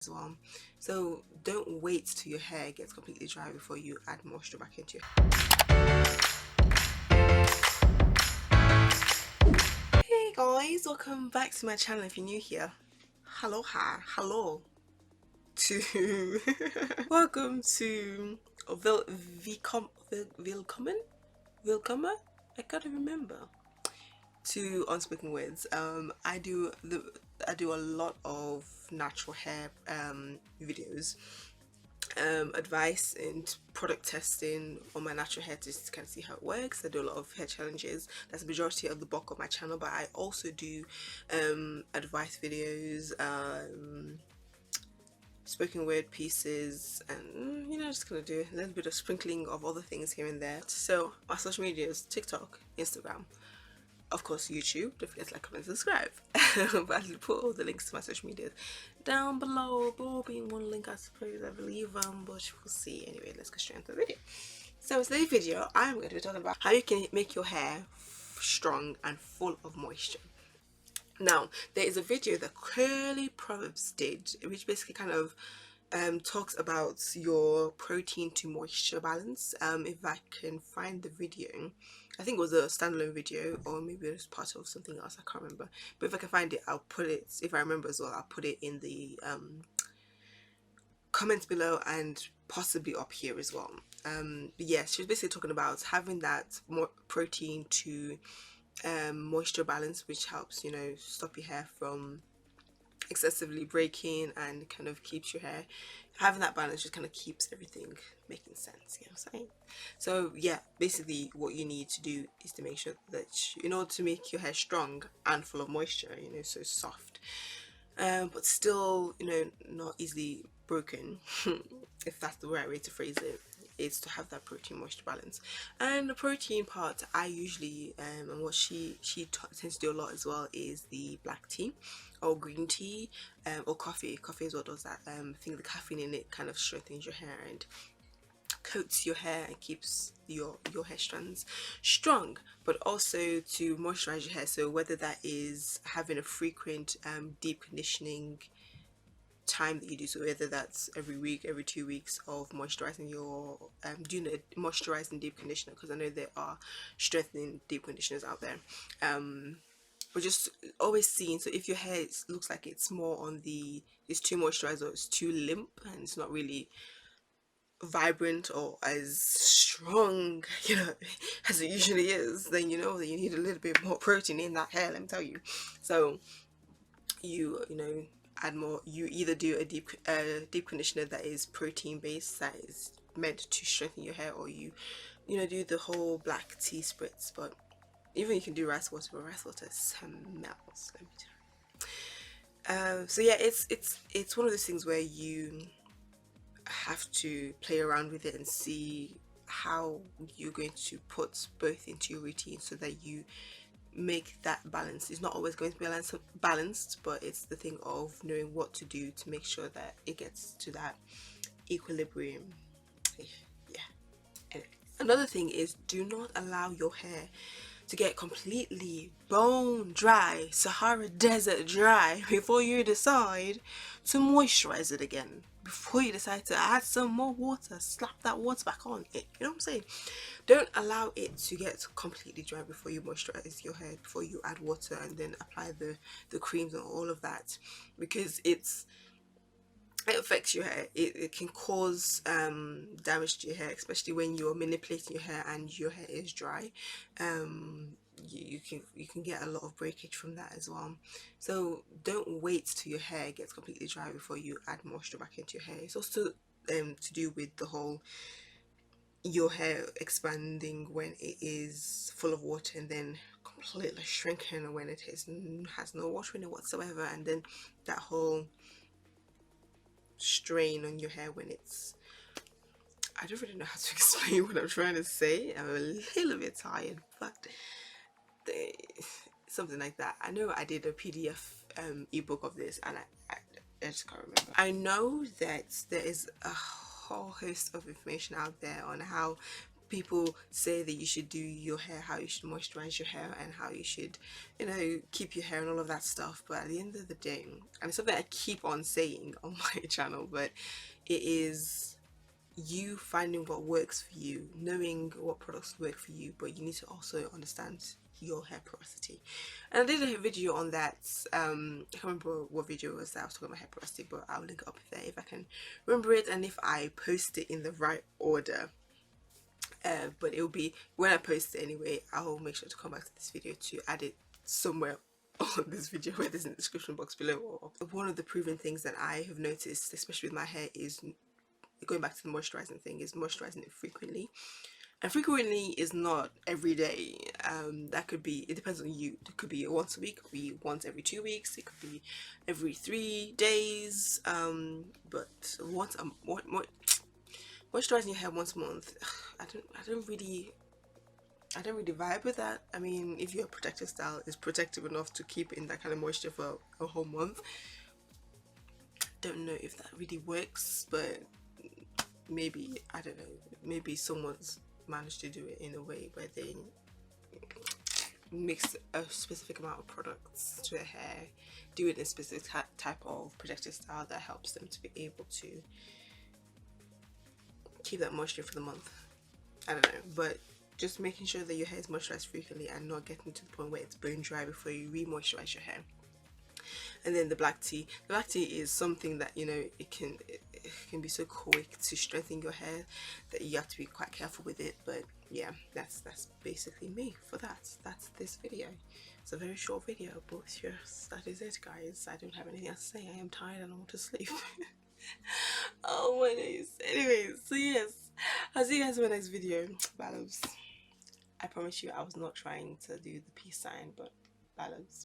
as well. So don't wait till your hair gets completely dry before you add moisture back into your hair. Hey guys, welcome back to my channel. If you're new here, hello, hi, hello to welcome to Willkommen. I can't remember, to Unspoken Wordz. I do a lot of natural hair videos, advice and product testing on my natural hair to kind of see how it works. I do a lot of hair challenges. That's the majority of the bulk of my channel, but I also do advice videos, spoken word pieces, and just gonna do a little bit of sprinkling of other things here and there. So my social medias: TikTok, Instagram, of course YouTube. Don't forget to like, comment, subscribe. But I'll put all the links to my social media down below. Below being one link, I suppose, I believe, but we'll see. Anyway, let's go straight into the video. So in today's video, I'm going to be talking about how you can make your hair strong and full of moisture. Now, there is a video that Curly Proverbs did, which basically kind of talks about your protein to moisture balance. If I can find the video, I think it was a standalone video, or maybe it was part of something else, I can't remember. But if I can find it, I'll put it, if I remember as well, I'll put it in the comments below and possibly up here as well. But yeah, she was basically talking about having that more protein to moisture balance, which helps, stop your hair from excessively breaking and kind of keeps your hair, having that balance just kind of keeps everything making sense, you know what I'm saying? So yeah, basically what you need to do is to make sure that in order to make your hair strong and full of moisture, so soft, but still, not easily broken, if that's the right way to phrase it, is to have that protein moisture balance. And the protein part, I usually and what she tends to do a lot as well, is the black tea or green tea, or coffee as well does that. I think the caffeine in it kind of strengthens your hair and coats your hair and keeps your hair strands strong, but also to moisturize your hair. So whether that is having a frequent deep conditioning time that you do, so whether that's every week, every 2 weeks, of moisturizing your doing a moisturizing deep conditioner, because I know there are strengthening deep conditioners out there, but just always seeing, so if your hair looks like it's more on the, it's too moisturized or it's too limp and it's not really vibrant or as strong, as it usually is, then you know that you need a little bit more protein in that hair, let me tell you. So you add more. You either do a deep conditioner that is protein based, that is meant to strengthen your hair, or you do the whole black tea spritz. But even you can do rice water, but rice water smells, let me tell you. So yeah, it's one of those things where you have to play around with it and see how you're going to put both into your routine so that you make that balance. It's not always going to be balanced, but it's the thing of knowing what to do to make sure that it gets to that equilibrium. Yeah. Anyway. Another thing is, do not allow your hair to get completely bone dry, Sahara Desert dry, before you decide to moisturize it again. Before you decide to add some more water, slap that water back on it. You know what I'm saying? Don't allow it to get completely dry before you moisturize your hair, before you add water and then apply the creams and all of that, because it affects your hair. It can cause damage to your hair, especially when you're manipulating your hair and your hair is dry. You can get a lot of breakage from that as well. So don't wait till your hair gets completely dry before you add moisture back into your hair. It's also to do with the whole your hair expanding when it is full of water, and then completely shrinking when it has no water in it whatsoever, and then that whole strain on your hair when it's, I don't really know how to explain what I'm trying to say. I'm a little bit tired, but something like that. I know I did a PDF ebook of this, and I just can't remember. I know that there is a whole host of information out there on how people say that you should do your hair, how you should moisturize your hair, and how you should, you know, keep your hair and all of that stuff. But at the end of the day, and it's something I keep on saying on my channel, but it is you finding what works for you, knowing what products work for you, but you need to also understand your hair porosity. And I did a video on that. I can't remember what video it was that I was talking about hair porosity, but I'll link it up there if I can remember it and if I post it in the right order. But it'll be when I post it anyway. I'll make sure to come back to this video to add it somewhere on this video, whether it's in the description box below. Or one of the proven things that I have noticed, especially with my hair, is going back to the moisturizing thing, is moisturizing it frequently. And frequently is not every day. That could be, it depends on you. It could be once a week, it could be once every 2 weeks, it could be every 3 days. But once moisturizing your hair once a month, I don't really vibe with that. I mean, if your protective style is protective enough to keep in that kind of moisture for a whole month, don't know if that really works, but maybe, I don't know, maybe someone's managed to do it in a way where they mix a specific amount of products to their hair, do it in a specific type of protective style that helps them to be able to keep that moisture for the month. I don't know, but just making sure that your hair is moisturized frequently and not getting to the point where it's bone dry before you re-moisturize your hair. And then the black tea is something that, you know, it can be so quick to strengthen your hair that you have to be quite careful with it. But yeah, that's basically me for that. That's this video. It's a very short video, but yes, that is it, guys. I don't have anything else to say. I am tired and I want to sleep. Oh my days. Anyways, so yes, I'll see you guys in my next video. Bye loves. I promise you I was not trying to do the peace sign, but bye loves.